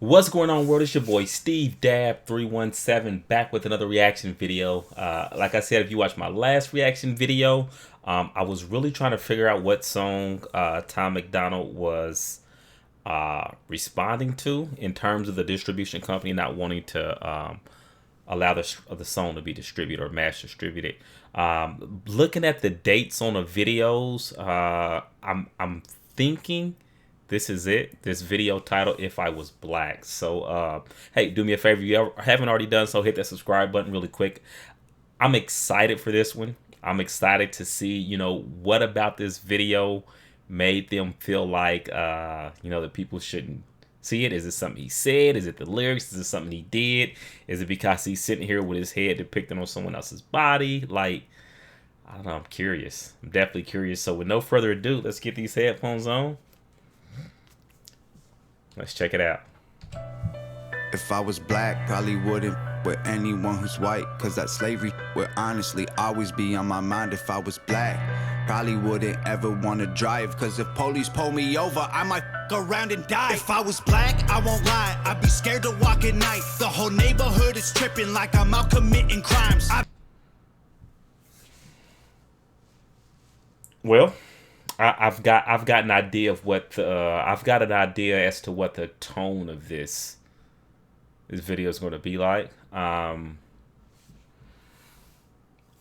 What's going on, world? It's your boy Steve Dab 317 back with another reaction video. Like I said, if you watched my last reaction video, I was really trying to figure out what song Tom MacDonald was responding to in terms of the distribution company not wanting to allow the song to be distributed or mass distributed. Looking at the dates on the videos, I'm thinking this is it. This video title, If I Was Black. So, hey, do me a favor. If you haven't already done so, hit that subscribe button really quick. I'm excited for this one. I'm excited to see, what about this video made them feel like, that people shouldn't see it. Is it something he said? Is it the lyrics? Is it something he did? Is it because he's sitting here with his head depicted on someone else's body? Like, I don't know. I'm curious. I'm definitely curious. So with no further ado, let's get these headphones on. Let's check it out. If I was black, probably wouldn't with anyone who's white, cause that slavery would honestly always be on my mind. If I was black, probably wouldn't ever wanna drive, cause if police pull me over, I might around and die. If I was black, I won't lie, I'd be scared to walk at night. The whole neighborhood is tripping like I'm out committing crimes. Well, I've got an idea of what I've got an idea as to what the tone of this video is going to be like. I'm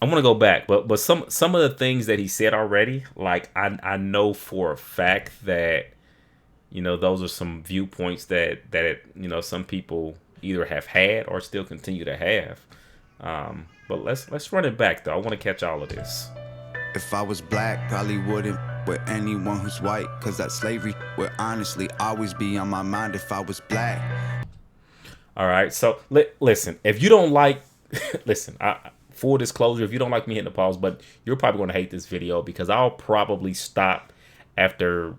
gonna go back, but some of the things that he said already, like I know for a fact that those are some viewpoints that some people either have had or still continue to have. But let's run it back though. I want to catch all of this. If I was black, probably wouldn't with anyone who's white, cause that slavery would honestly always be on my mind. If I was black. All right, so listen, if you don't like, listen, full disclosure, if you don't like me hitting the pause button, you're probably going to hate this video because I'll probably stop after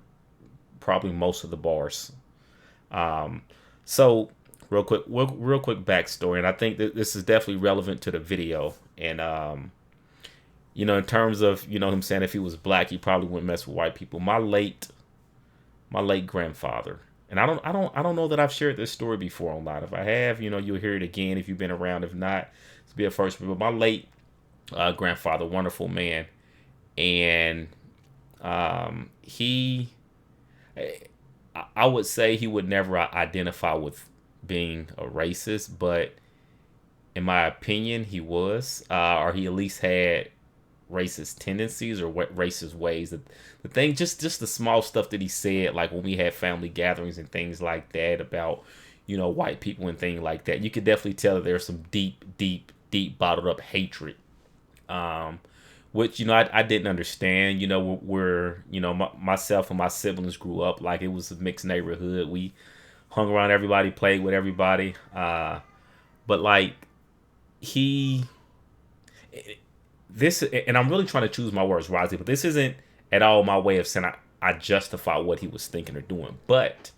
probably most of the bars. So real quick backstory, and I think that this is definitely relevant to the video. And in terms of him saying if he was black, he probably wouldn't mess with white people. My late grandfather. And I don't know that I've shared this story before online. If I have, you'll hear it again if you've been around. If not, it's be a first. But my late grandfather, wonderful man, and I would say he would never identify with being a racist, but in my opinion, he was, or he at least had racist tendencies or racist ways. The thing, just the small stuff that he said, like when we had family gatherings and things like that about white people and things like that, you could definitely tell that there's some deep bottled up hatred, which I didn't understand. We're myself and my siblings grew up like it was a mixed neighborhood. We hung around everybody, played with everybody, but like this, and I'm really trying to choose my words wisely, but this isn't at all my way of saying I justify what he was thinking or doing. But,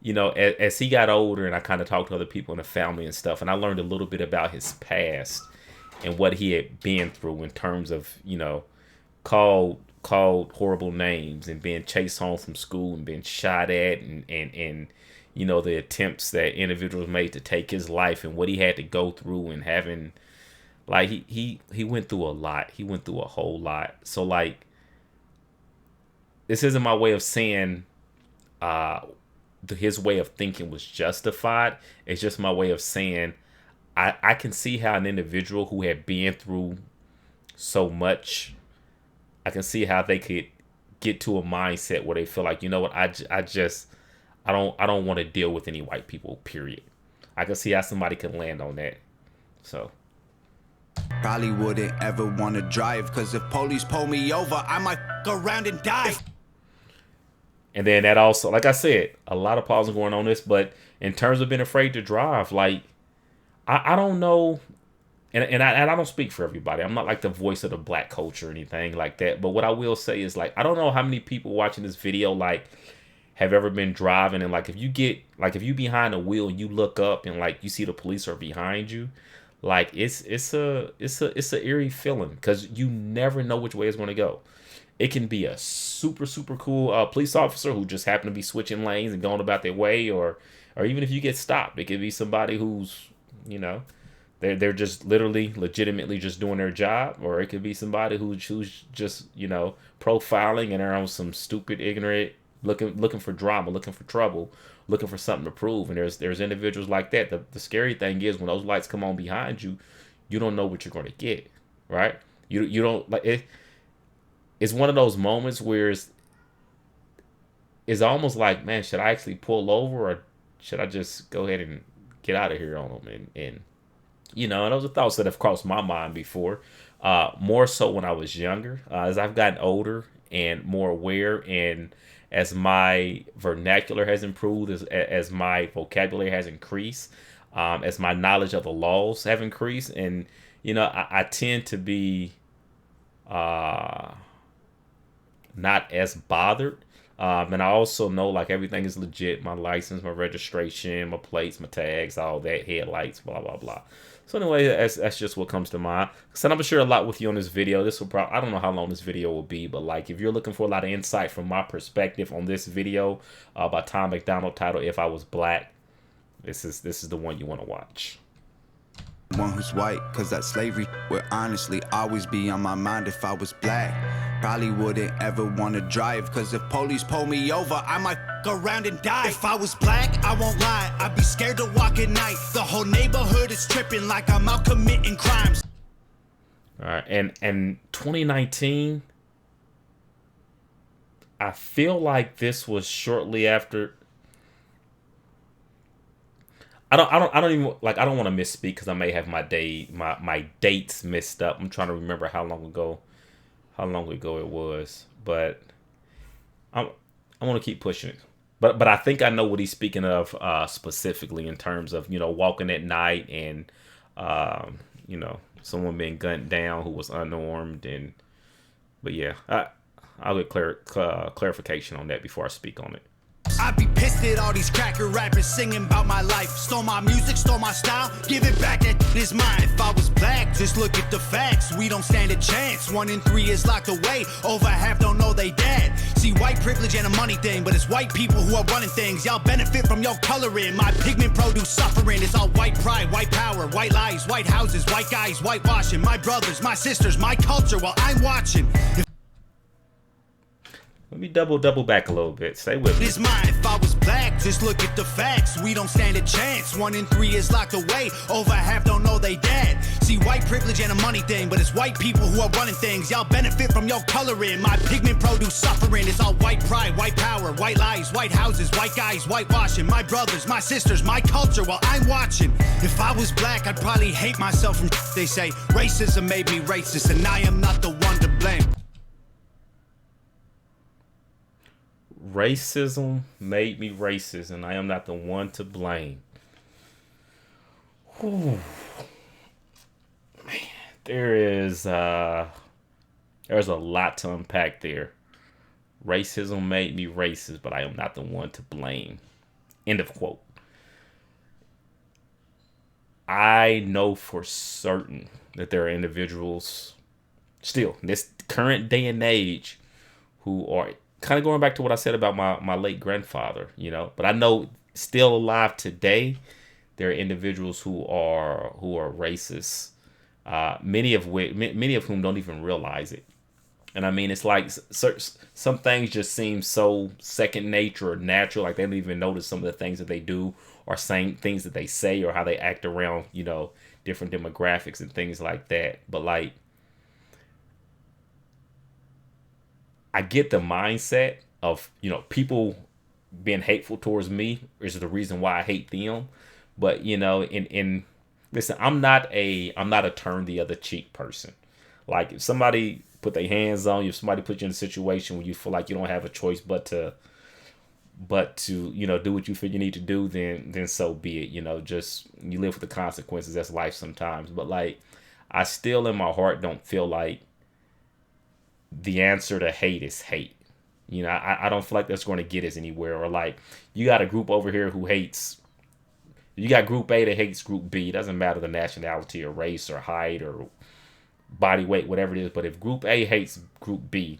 as he got older and I kind of talked to other people in the family and stuff, and I learned a little bit about his past and what he had been through in terms of, called horrible names and being chased home from school and being shot at and the attempts that individuals made to take his life and what he had to go through and having. Like he went through a lot. He went through a whole lot. So like, this isn't my way of saying his way of thinking was justified. It's just my way of saying I can see how an individual who had been through so much, I can see how they could get to a mindset where they feel like, what, I don't want to deal with any white people, period. I can see how somebody can land on that. So probably wouldn't ever want to drive, cause if police pull me over, I might go around and die. And then that also, like I said, a lot of pausing going on this, but in terms of being afraid to drive, like I don't know, and I don't speak for everybody. I'm not like the voice of the black culture or anything like that. But what I will say is, like, I don't know how many people watching this video like have ever been driving and like if you behind the wheel and you look up and like you see the police are behind you. Like it's a eerie feeling because you never know which way it's going to go. It can be a super cool police officer who just happened to be switching lanes and going about their way, or even if you get stopped, it could be somebody who's, you know, they're just literally legitimately just doing their job, or it could be somebody who's just, you know, profiling and they're on some stupid ignorant looking for drama, looking for trouble, looking for something to prove. And there's individuals like that. The scary thing is when those lights come on behind you, you don't know what you're going to get, right? You don't like it. It's one of those moments where it's almost like, man, should I actually pull over or should I just go ahead and get out of here on them? And you know, and those are thoughts that have crossed my mind before. More so when I was younger. As I've gotten older and more aware, and as my vernacular has improved, as my vocabulary has increased, as my knowledge of the laws have increased, and you know, I tend to be uh, not as bothered. And I also know like everything is legit. My license, my registration, my plates, my tags, all that, headlights, blah blah blah. So anyway, that's just what comes to mind. So I'm gonna share a lot with you on this video. This will probably, I don't know how long this video will be, but like if you're looking for a lot of insight from my perspective on this video by Tom MacDonald, titled "If I Was Black," this is the one you want to watch. One who's white, cause that slavery would honestly always be on my mind. If I was black, probably wouldn't ever wanna drive, cause if police pull me over, I might go around and die. If I was black, I won't lie, I'd be scared to walk at night. The whole neighborhood is tripping like I'm out committing crimes. All right, and 2019, I feel like this was shortly after. I don't even like. I don't want to misspeak because I may have my dates mixed up. I'm trying to remember how long ago it was, but I want to keep pushing it. But I think I know what he's speaking of specifically in terms of, you know, walking at night and you know, someone being gunned down who was unarmed. And but yeah, I'll get clarification on that before I speak on it. I'd be pissed at all these cracker rappers singing about my life. Stole my music, stole my style, give it back, that is mine. If I was black, just look at the facts, we don't stand a chance. 1 in 3 is locked away, over half don't know they dad. See, white privilege ain't a money thing, but it's white people who are running things. Y'all benefit from your coloring, my pigment produce suffering. It's all white pride, white power, white lies, white houses, white guys, whitewashing. My brothers, my sisters, my culture while I'm watching. Let me double back a little bit. Stay with me. It's mine. If I was black, just look at the facts. We don't stand a chance. 1 in 3 is locked away. Over half don't know they dad. See, white privilege ain't a money thing, but it's white people who are running things. Y'all benefit from your coloring. My pigment produce suffering. It's all white pride, white power, white lies, white houses, white guys, whitewashing. My brothers, my sisters, my culture while I'm watching. If I was black, I'd probably hate myself from they say. Racism made me racist, and I am not the one to blame. Racism made me racist, and I am not the one to blame. Whew. Man, there's a lot to unpack there. Racism made me racist, but I am not the one to blame. End of quote. I know for certain that there are individuals still in this current day and age who are kind of going back to what I said about my late grandfather, you know, but I know still alive today, there are individuals who are racist, many of whom don't even realize it. And I mean, it's like some things just seem so second nature or natural, like they don't even notice some of the things that they do or saying things that they say or how they act around, you know, different demographics and things like that. But like, I get the mindset of, you know, people being hateful towards me is the reason why I hate them. But, you know, in listen, I'm not a turn the other cheek person. Like if somebody put their hands on you, if somebody put you in a situation where you feel like you don't have a choice but to, you know, do what you feel you need to do, then so be it. You know, just you live with the consequences. That's life sometimes. But like, I still in my heart don't feel like the answer to hate is hate. You know, I don't feel like that's going to get us anywhere. Or like, you got a group over here who hates, you got group A that hates group B. It doesn't matter the nationality or race or height or body weight, whatever it is. But if group A hates group B,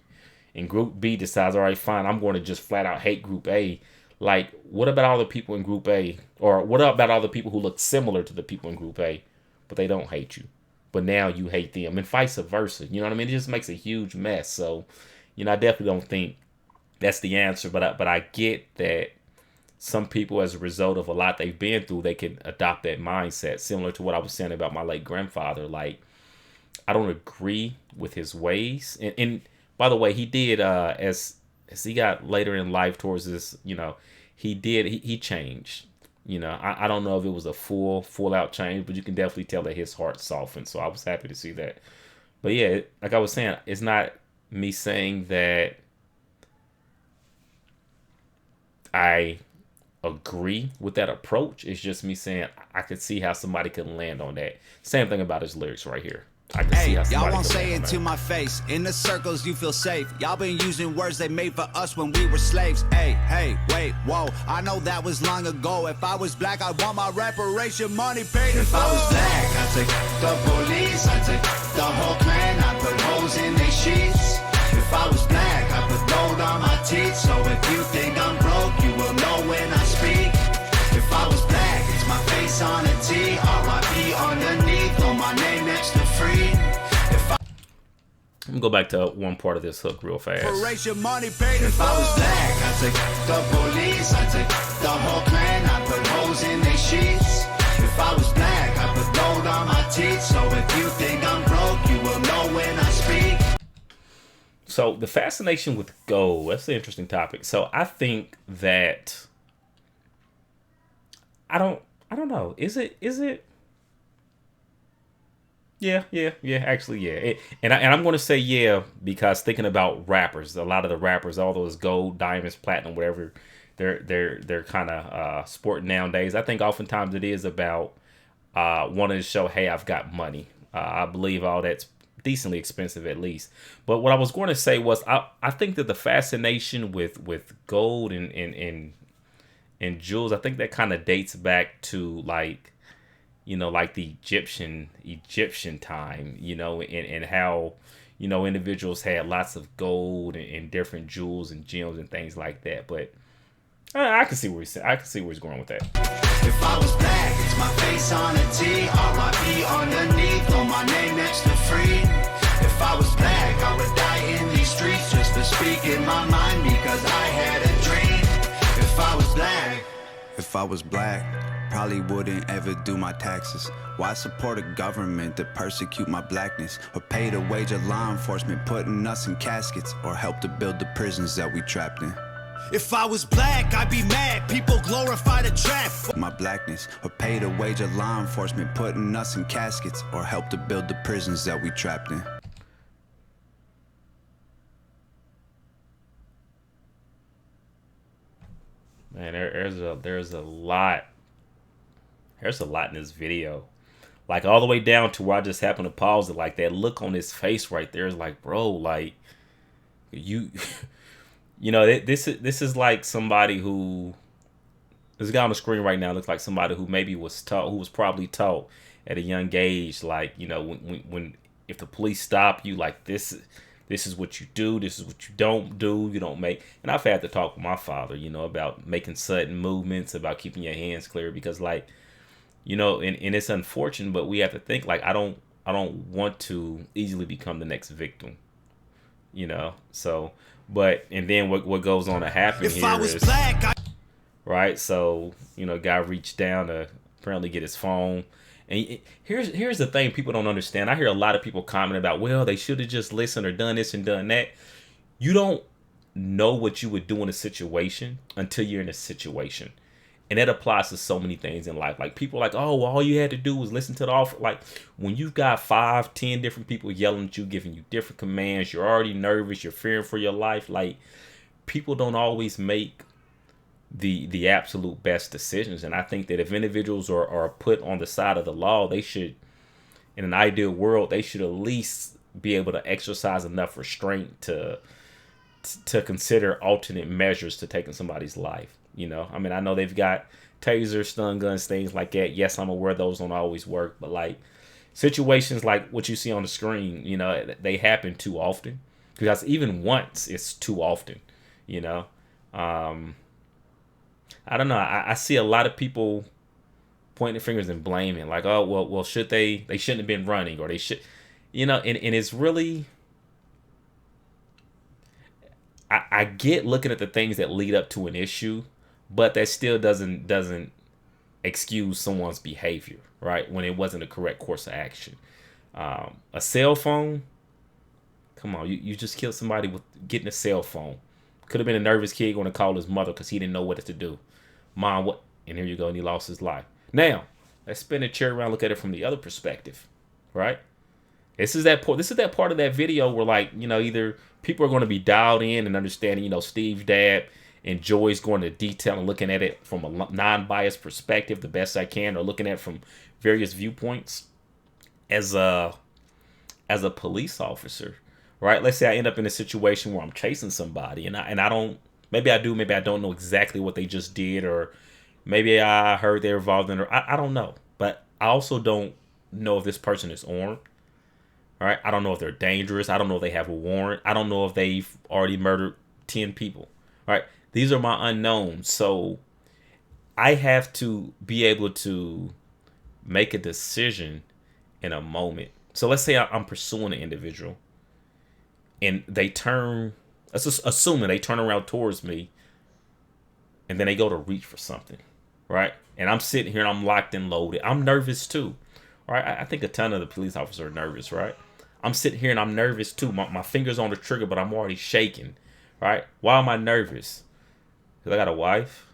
and Group B decides, all right, fine, I'm going to just flat out hate Group A. Like, what about all the people in Group A? Or what about all the people who look similar to the people in Group A, but they don't hate you? But now you hate them, and vice versa. You know what I mean? It just makes a huge mess. So, I definitely don't think that's the answer. But I get that some people, as a result of a lot they've been through, they can adopt that mindset. Similar to what I was saying about my late grandfather. Like, I don't agree with his ways. And by the way, he did as he got later in life towards this, he changed. I don't know if it was a full out change, but you can definitely tell that his heart softened. So I was happy to see that. But yeah, like I was saying, it's not me saying that I agree with that approach. It's just me saying I could see how somebody can land on that. Same thing about his lyrics right here. I can see how y'all somebody won't can say land it on to that. my face. In the circles you feel safe. Y'all been using words they made for us when we were slaves. Hey, wait, whoa. I know that was long ago. If I was black, I'd want my reparation money paid. If I was black, I'd take the police, I'd take the whole clan, I'd put holes in their sheets. If I was black, I'd put gold on my teeth. So if you think I'm broke, you will know when I speak. If I was black, it's my face on a T, R.I.P. underneath, on my name next to free. Let me go back to one part of this hook real fast. Reparation money paid. If I was black, I'd take the police, I'd take the whole clan, I'd put holes in their sheets. If I was black, I'd put gold on my teeth. So if you think I'm broke, you will know when I speak. So the fascination with gold, that's an interesting topic. So I think that I don't know. Is it Yeah, actually, yeah. And I'm going to say yeah because thinking about rappers, a lot of the rappers, all those gold, diamonds, platinum, whatever they're kind of sporting nowadays. I think oftentimes it is about wanting to show, hey, I've got money. I believe all that's decently expensive at least. But what I was going to say was I think that the fascination with gold and jewels, I think that kind of dates back to like the Egyptian time, and how, individuals had lots of gold and different jewels and gems and things like that. But I can see where he's going with that. If I was black, it's my face on a T, R.I.P. underneath, on my name next to free. If I was black, I would die in these streets just to speak in my mind because I had a dream. If I was black. If I was black, probably wouldn't ever do my taxes. Why support a government that persecute my blackness? Or pay the wage of law enforcement putting us in caskets? Or help to build the prisons that we trapped in? If I was black, I'd be mad. People glorify the trap. My blackness, or pay the wage of law enforcement putting us in caskets? Or help to build the prisons that we trapped in? Man, there's a lot in this video, like all the way down to where I just happened to pause it. Like that look on his face right there is like, bro, like you this is like somebody who, this guy on the screen right now looks like somebody who maybe was probably taught at a young age, like, when if the police stop you, like this is what you do, this is what you don't do, you don't make. And I've had to talk with my father, about making sudden movements, about keeping your hands clear, because like, and it's unfortunate, but we have to think like, I don't want to easily become the next victim, so, but, and then what goes on to happen If here I was is, black, right, so, guy reached down to apparently get his phone. And here's the thing people don't understand. I hear a lot of people comment about, well, they should have just listened or done this and done that. You don't know what you would do in a situation until you're in a situation. And that applies to so many things in life. Like people are like, oh, well, all you had to do was listen to the offer. Like when you've got 5, 10 different people yelling at you, giving you different commands, you're already nervous, you're fearing for your life. Like people don't always make the absolute best decisions. And I think that if individuals are put on the side of the law, they should, in an ideal world, they should at least be able to exercise enough restraint to consider alternate measures to taking somebody's life. I mean, I know they've got tasers, stun guns, things like that. Yes, I'm aware those don't always work, but like situations like what you see on the screen, they happen too often. because even once it's too often, you know. Um, I don't know. I see a lot of people pointing fingers and blaming, like, oh well, should they shouldn't have been running, or they should, and it's really, I get looking at the things that lead up to an issue, but that still doesn't excuse someone's behavior, right? When it wasn't a correct course of action. A cell phone, come on, you just killed somebody with getting a cell phone. Could have been a nervous kid going to call his mother because he didn't know what to do. Mom, what? And here you go, and he lost his life. Now, let's spin the chair around, look at it from the other perspective, right? This is that part of that video where, like, either people are going to be dialed in and understanding, Steve Dab enjoys going to detail and looking at it from a non-biased perspective the best I can, or looking at it from various viewpoints as a police officer, right? Let's say I end up in a situation where I'm chasing somebody and I don't, maybe I do, maybe I don't know exactly what they just did, or maybe I heard they're involved in, or I don't know. But I also don't know if this person is armed. All right, I don't know if they're dangerous. I don't know if they have a warrant. I don't know if they've already murdered 10 people. All right, these are my unknowns. So I have to be able to make a decision in a moment. So let's say I'm pursuing an individual and they turn, let's just assuming they turn around towards me and then they go to reach for something, right? And I'm sitting here and I'm locked and loaded. I'm nervous too, right? I think a ton of the police officers are nervous, right? I'm sitting here and I'm nervous too. My finger's on the trigger, but I'm already shaking, right? Why am I nervous? Because I got a wife,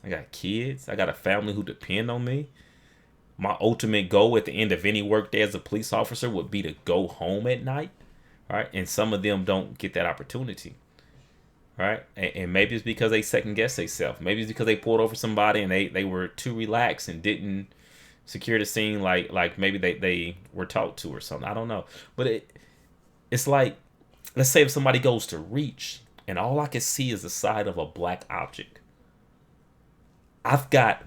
I got kids, I got a family who depend on me. My ultimate goal at the end of any workday as a police officer would be to go home at night, right? And some of them don't get that opportunity, right? And maybe it's because they second guess themselves. Maybe it's because they pulled over somebody and they were too relaxed and didn't secure the scene like maybe they were taught to or something. I don't know. But it's like, let's say if somebody goes to reach and all I can see is the side of a black object. I've got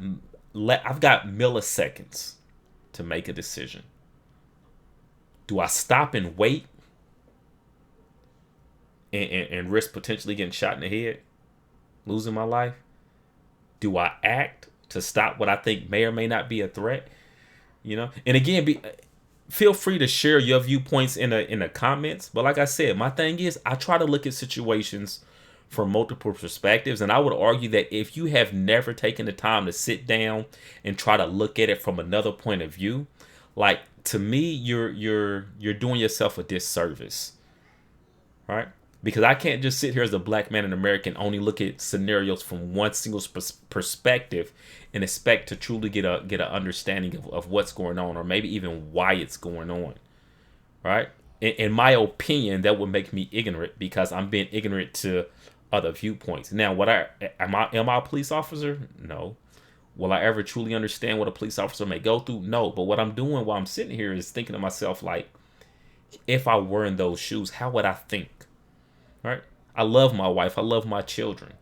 milliseconds to make a decision. Do I stop and wait and risk potentially getting shot in the head, losing my life? Do I act to stop what I think may or may not be a threat? And again, feel free to share your viewpoints in the comments. But like I said, my thing is I try to look at situations from multiple perspectives, and I would argue that if you have never taken the time to sit down and try to look at it from another point of view, like, to me, you're doing yourself a disservice, right? Because I can't just sit here as a black man in America and only look at scenarios from one single perspective and expect to truly get an understanding of what's going on, or maybe even why it's going on, right? In my opinion, that would make me ignorant because I'm being ignorant to other viewpoints. Now, am I a police officer? No. Will I ever truly understand what a police officer may go through? No. But what I'm doing while I'm sitting here is thinking to myself, like, if I were in those shoes, how would I think? Right? I love my wife. I love my children.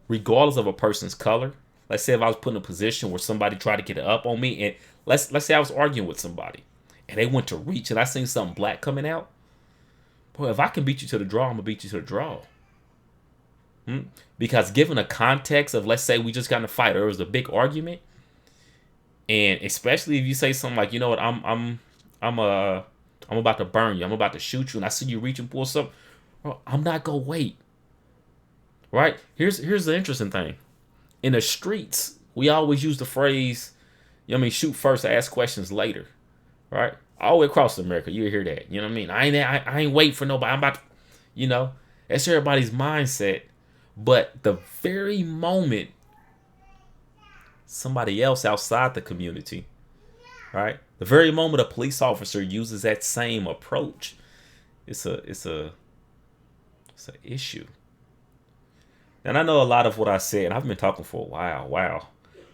Regardless of a person's color. Let's say if I was put in a position where somebody tried to get up on me, and let's say I was arguing with somebody and they went to reach and I seen something black coming out. Boy, if I can beat you to the draw, I'm gonna beat you to the draw. Because given the context of, let's say we just got in a fight or it was a big argument, and especially if you say something like, you know what, I'm about to burn you, I'm about to shoot you, and I see you reach and pull something, I'm not gonna wait. Right? Here's the interesting thing. In the streets, we always use the phrase, shoot first, ask questions later. Right? All the way across America, you hear that. You know what I mean? I ain't waiting for nobody. I'm about to, that's everybody's mindset. But the very moment somebody else outside the community, right? The very moment a police officer uses that same approach, it's a issue. And I know a lot of what I said. I've been talking for a while. Wow.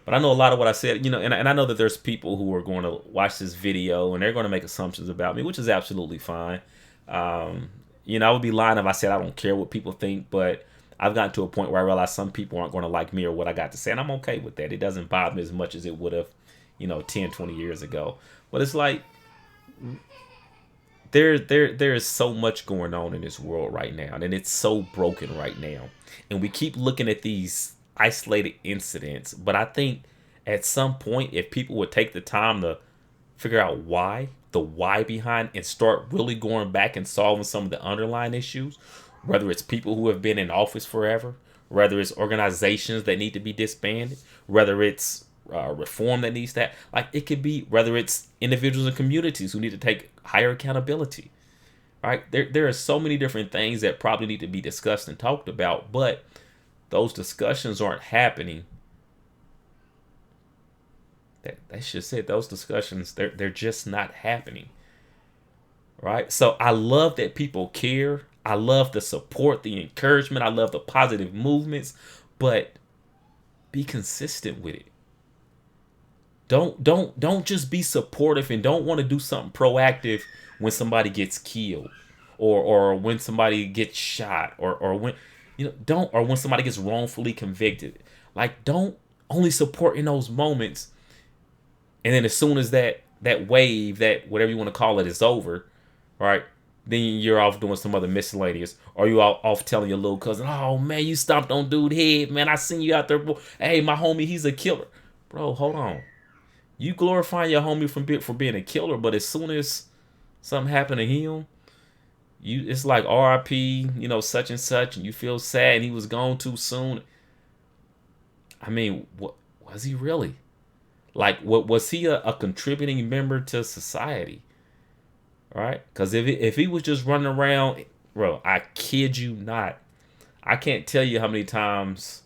But I know a lot of what I said, and I know that there's people who are going to watch this video and they're going to make assumptions about me, which is absolutely fine. I would be lying if I said I don't care what people think, but I've gotten to a point where I realize some people aren't going to like me or what I got to say, and I'm okay with that. It doesn't bother me as much as it would have, 10, 20 years ago. But it's like, there is so much going on in this world right now, and it's so broken right now. And we keep looking at these isolated incidents, but I think at some point, if people would take the time to figure out the why behind, and start really going back and solving some of the underlying issues, whether it's people who have been in office forever, whether it's organizations that need to be disbanded, whether it's reform that needs that, like it could be, whether it's individuals and communities who need to take higher accountability, right? There are so many different things that probably need to be discussed and talked about, but those discussions aren't happening. That's just it. Those discussions, they're just not happening, right? So I love that people care. I love the support, the encouragement. I love the positive movements, but be consistent with it. Don't just be supportive and don't want to do something proactive when somebody gets killed, or when somebody gets shot, or when or when somebody gets wrongfully convicted. Like, don't only support in those moments, and then as soon as that wave, that whatever you want to call it, is over, right? Then you're off doing some other miscellaneous, or you off telling your little cousin, "Oh man, you stomped on dude head, man. I seen you out there. Hey, my homie, he's a killer." Bro, hold on. You glorifying your homie for being a killer, but as soon as something happened to him, it's like R.I.P. Such and such, and you feel sad, and he was gone too soon. I mean, what was he really? Like, what was he a contributing member to society? Right? Because if he was just running around, bro, I kid you not, I can't tell you how many times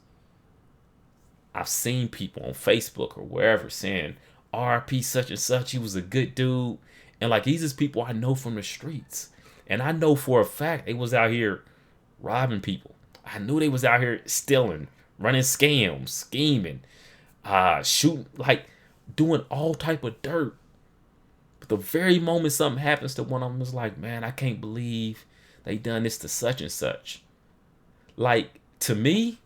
I've seen people on Facebook or wherever saying, "RP such and such, he was a good dude." And like, these is people I know from the streets. And I know for a fact they was out here robbing people. I knew they was out here stealing, running scams, scheming, shooting, like doing all type of dirt. But the very moment something happens to one of them, is like, man, I can't believe they done this to such and such. Like, to me,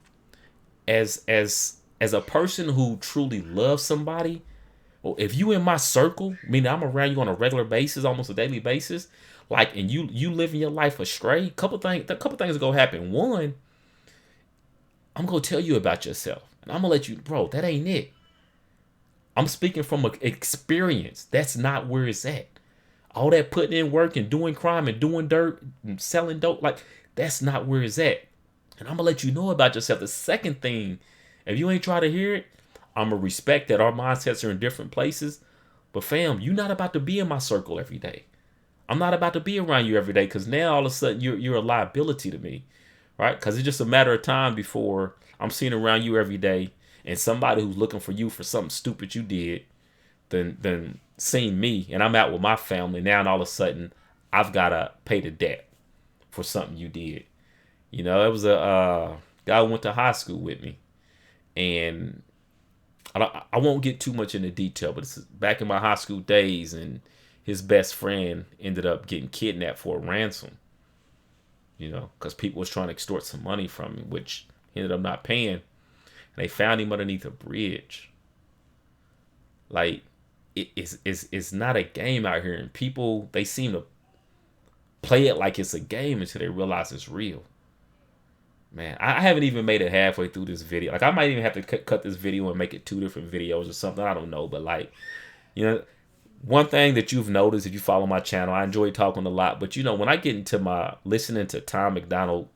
as a person who truly loves somebody, well, if you in my circle, meaning I'm around you on a regular basis, almost a daily basis, like, and you living your life astray, a couple things are gonna happen. One, I'm gonna tell you about yourself, and I'm gonna let you, bro, that ain't it. I'm speaking from experience. That's not where it's at. All that putting in work and doing crime and doing dirt and selling dope, like, that's not where it's at. And I'm gonna let you know about yourself. The second thing, if you ain't try to hear it, I'm gonna respect that our mindsets are in different places. But fam, you're not about to be in my circle every day. I'm not about to be around you every day, because now all of a sudden you're a liability to me, right? Because it's just a matter of time before I'm seen around you every day, and somebody who's looking for you for something stupid you did, then seen me, and I'm out with my family now, and all of a sudden I've gotta pay the debt for something you did. It was a guy who went to high school with me, and I won't get too much into detail, but it's back in my high school days, and his best friend ended up getting kidnapped for a ransom, because people was trying to extort some money from him, which he ended up not paying. And they found him underneath a bridge. Like, it's not a game out here, and people, they seem to play it like it's a game until they realize it's real. Man, I haven't even made it halfway through this video. Like, I might even have to cut this video and make it 2 different videos or something. I don't know. But, like, one thing that you've noticed if you follow my channel, I enjoy talking a lot. But, when I get into my listening to Tom MacDonald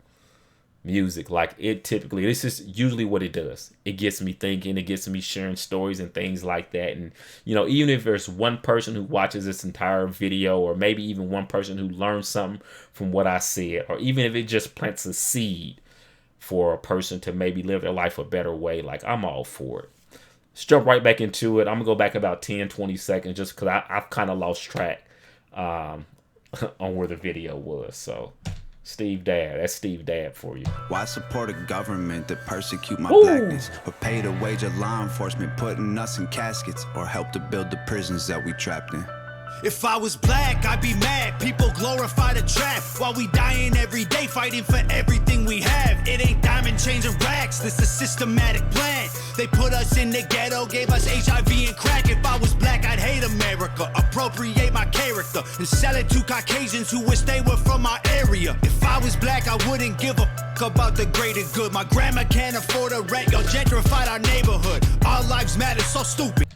music, like, it typically, this is usually what it does. It gets me thinking. It gets me sharing stories and things like that. And, even if there's one person who watches this entire video, or maybe even one person who learns something from what I said, or even if it just plants a seed for a person to maybe live their life a better way, like, I'm all for it. Let's jump right back into it. I'm gonna go back about 10-20 seconds just because I've kind of lost track on where the video was. So Steve Dab, that's Steve Dab for you. Why support a government that persecute my blackness, or pay the wage of law enforcement putting us in caskets, or help to build the prisons that we trapped in? If I was black, I'd be mad. People glorify the trap while we dying every day, fighting for everything we have. It ain't diamond chains and racks, this a systematic plan. They put us in the ghetto, gave us HIV and crack. If I was black, I'd hate America. Appropriate my character and sell it to Caucasians who wish they were from my area. If I was black, I wouldn't give a f about the greater good. My grandma can't afford a rent, y'all gentrified our neighborhood. Our lives matter, so stupid.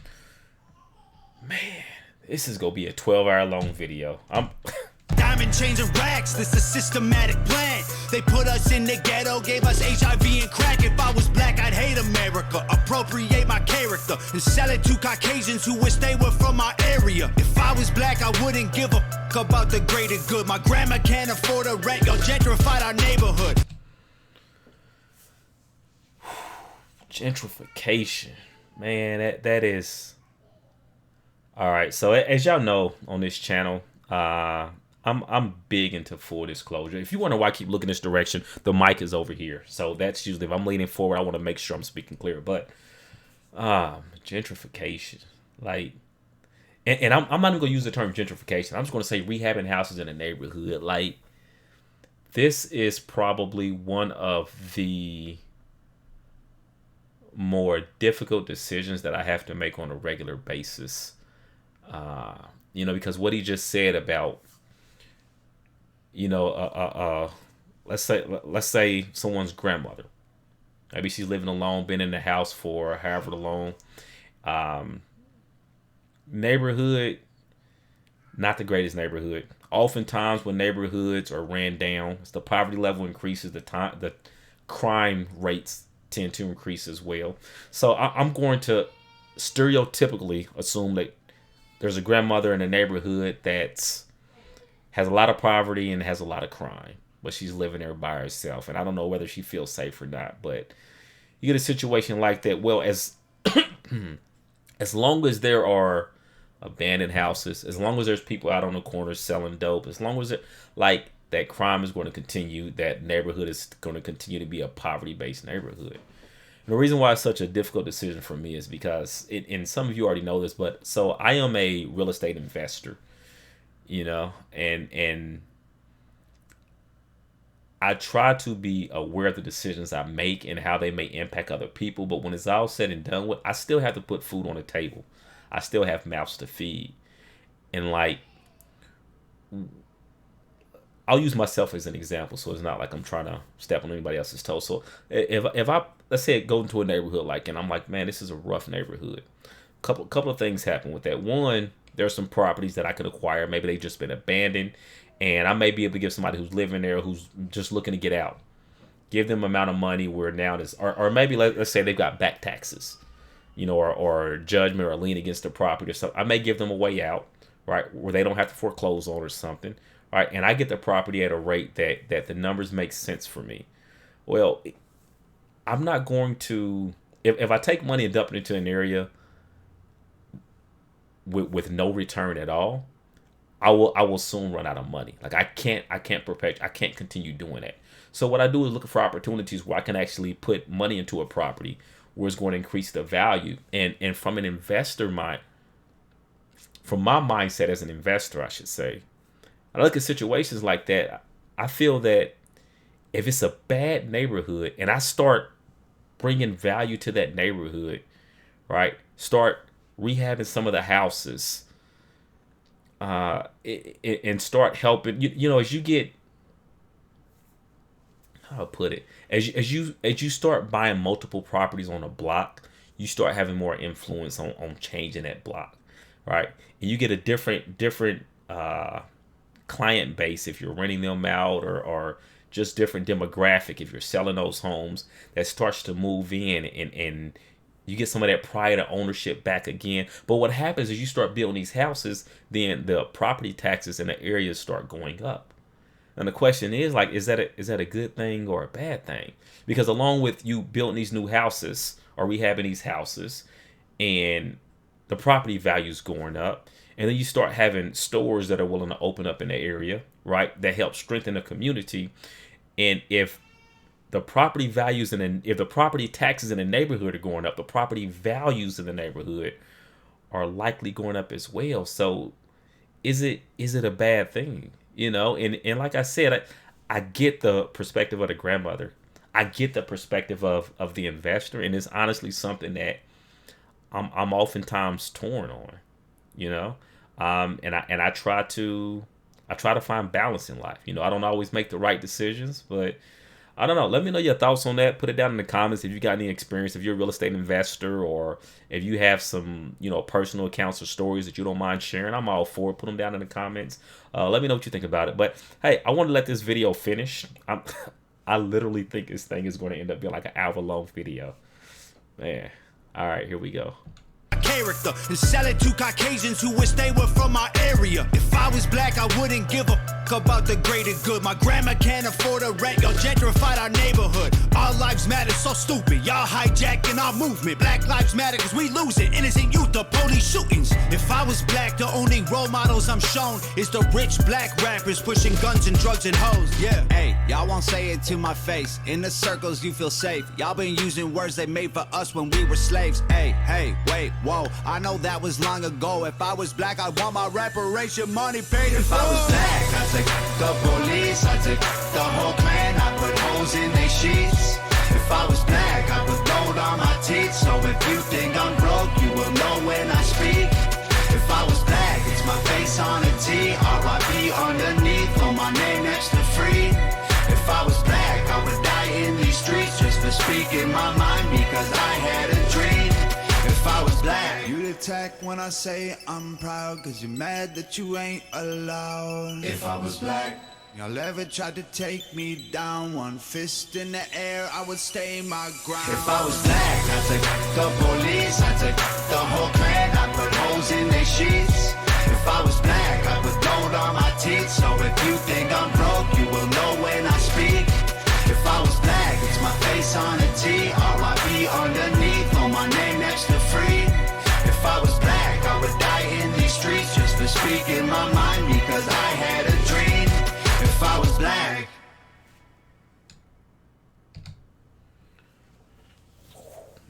Man, this is gonna be a 12-hour long video. Diamond chains and racks, this is systematic plan. They put us in the ghetto, gave us HIV and crack. If I was black, I'd hate America. Appropriate my character and sell it to Caucasians who wish they were from my area. If I was black, I wouldn't give a f about the greater good. My grandma can't afford a rent, y'all gentrified our neighborhood. Gentrification, man, that is all right. So as y'all know on this channel, I'm big into full disclosure. If you wonder why I keep looking this direction, the mic is over here. So that's usually, if I'm leaning forward, I want to make sure I'm speaking clear. But gentrification, like, and I'm not even gonna use the term gentrification. I'm just gonna say rehabbing houses in a neighborhood. Like, this is probably one of the more difficult decisions that I have to make on a regular basis. Because what he just said about, let's say someone's grandmother, maybe she's living alone, been in the house for however long, neighborhood, not the greatest neighborhood. Oftentimes when neighborhoods are ran down, as the poverty level increases, the crime rates tend to increase as well. So I'm going to stereotypically assume that there's a grandmother in a neighborhood that has a lot of poverty and has a lot of crime, but she's living there by herself. And I don't know whether she feels safe or not, but you get a situation like that. Well, as long as there are abandoned houses, as long as there's people out on the corners selling dope, as long as that crime is going to continue, that neighborhood is going to continue to be a poverty-based neighborhood. And the reason why it's such a difficult decision for me is because, and some of you already know this, but so I am a real estate investor, and I try to be aware of the decisions I make and how they may impact other people. But when it's all said and done with, I still have to put food on the table. I still have mouths to feed. And I'll use myself as an example, so it's not like I'm trying to step on anybody else's toes. So if I, let's say, go into a neighborhood and I'm like, man, this is a rough neighborhood. Couple of things happen with that. One, there's some properties that I could acquire. Maybe they've just been abandoned, and I may be able to give somebody who's living there, who's just looking to get out, give them amount of money where now this, or maybe let's say they've got back taxes, or judgment or lien against the property or something. I may give them a way out, right, where they don't have to foreclose on or something. Right, and I get the property at a rate that the numbers make sense for me. Well, I'm not going to, if I take money and dump it into an area with no return at all, I will soon run out of money. Like I can't continue doing that. So what I do is look for opportunities where I can actually put money into a property where it's going to increase the value. And from an investor from my mindset as an investor, I should say, I look at situations like that. I feel that if it's a bad neighborhood and I start bringing value to that neighborhood, right? Start rehabbing some of the houses, and start helping. As you get, how I put it, as you start buying multiple properties on a block, you start having more influence on changing that block, right? And you get a different client base if you're renting them out, or just different demographic if you're selling those homes, that starts to move in, and you get some of that pride of ownership back again. But what happens is you start building these houses, then the property taxes in the area start going up. And the question is, is that a good thing or a bad thing? Because along with you building these new houses or rehabbing these houses, and the property values going up, and then you start having stores that are willing to open up in the area, right? That help strengthen the community. And if the property values if the property taxes in the neighborhood are going up, the property values in the neighborhood are likely going up as well. So is it a bad thing? And like I said, I get the perspective of the grandmother. I get the perspective of the investor, and it's honestly something that I'm oftentimes torn on. you know. And I try to find balance in life. You know, I don't always make the right decisions, but I don't know. Let me know your thoughts on that. Put it down in the comments if you got any experience, if you're a real estate investor, or if you have some, personal accounts or stories that you don't mind sharing. I'm all for it. Put them down in the comments. Let me know what you think about it. But hey, I want to let this video finish. I literally think this thing is going to end up being like an hour-long video. Man. All right, here we go. Character and sell it to Caucasians who wish they were from my area. If I was black, I wouldn't give a about the greater good. My grandma can't afford a rent. Y'all gentrified our neighborhood. Our lives matter, so stupid. Y'all hijacking our movement. Black lives matter because we losing innocent youth to police shootings. If I was black, the only role models I'm shown is the rich black rappers pushing guns and drugs and hoes. Yeah. Hey, y'all won't say it to my face. In the circles you feel safe. Y'all been using words they made for us when we were slaves. Hey, wait, whoa. I know that was long ago. If I was black, I'd want my reparation money paid in full. If I was black, I'd take the police, I'd take the whole clan, I put holes in their sheets. If I was black, I put gold on my teeth. So if you think I'm broke, you will know when I speak. If I was black, it's my face on a T, R.I.P. underneath, on my name next to free. If I was black, I would die in these streets just for speaking my mind because I had a dream. If I was black, you'd attack when I say I'm proud, cause you're mad that you ain't allowed. If I was black, y'all ever tried to take me down, one fist in the air, I would stay my ground. If I was black, I'd take the police, I'd take the whole clan, I put holes in their sheets. If I was black, I put gold on my teeth. So if you think I'm broke, you will know when I speak. If I was black, it's my face on a T, R.I.P. underneath, on my name next to free. If I was black, I would die in these streets just for speaking my mind because I had a dream. If I was black.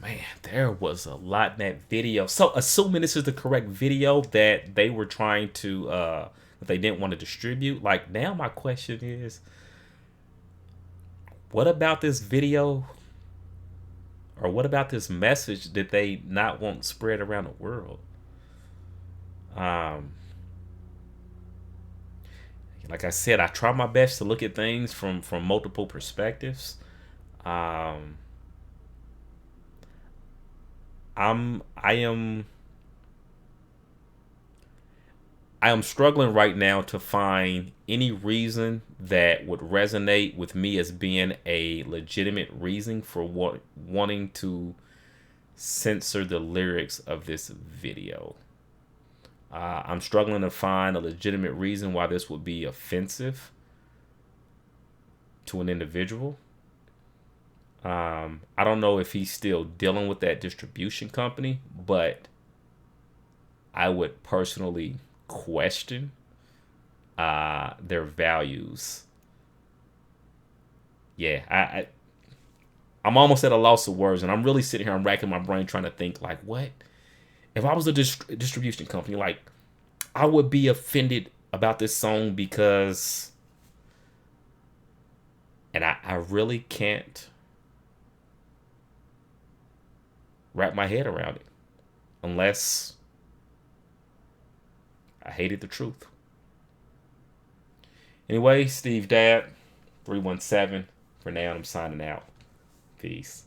Man, there was a lot in that video. So, assuming this is the correct video that they were trying to, that they didn't want to distribute, like, now my question is, what about this video, or what about this message did they not want spread around the world? Like I said, I try my best to look at things from multiple perspectives. I am struggling right now to find any reason that would resonate with me as being a legitimate reason for wanting to censor the lyrics of this video. I'm struggling to find a legitimate reason why this would be offensive to an individual. I don't know if he's still dealing with that distribution company, but I would personally question their values. Yeah, I'm almost at a loss of words, and I'm really sitting here, I'm racking my brain trying to think, like, what? If I was a distribution company, like, I would be offended about this song because, and I really can't wrap my head around it unless I hated the truth. Anyway, Steve Dab 317 for now. I'm signing out. Peace.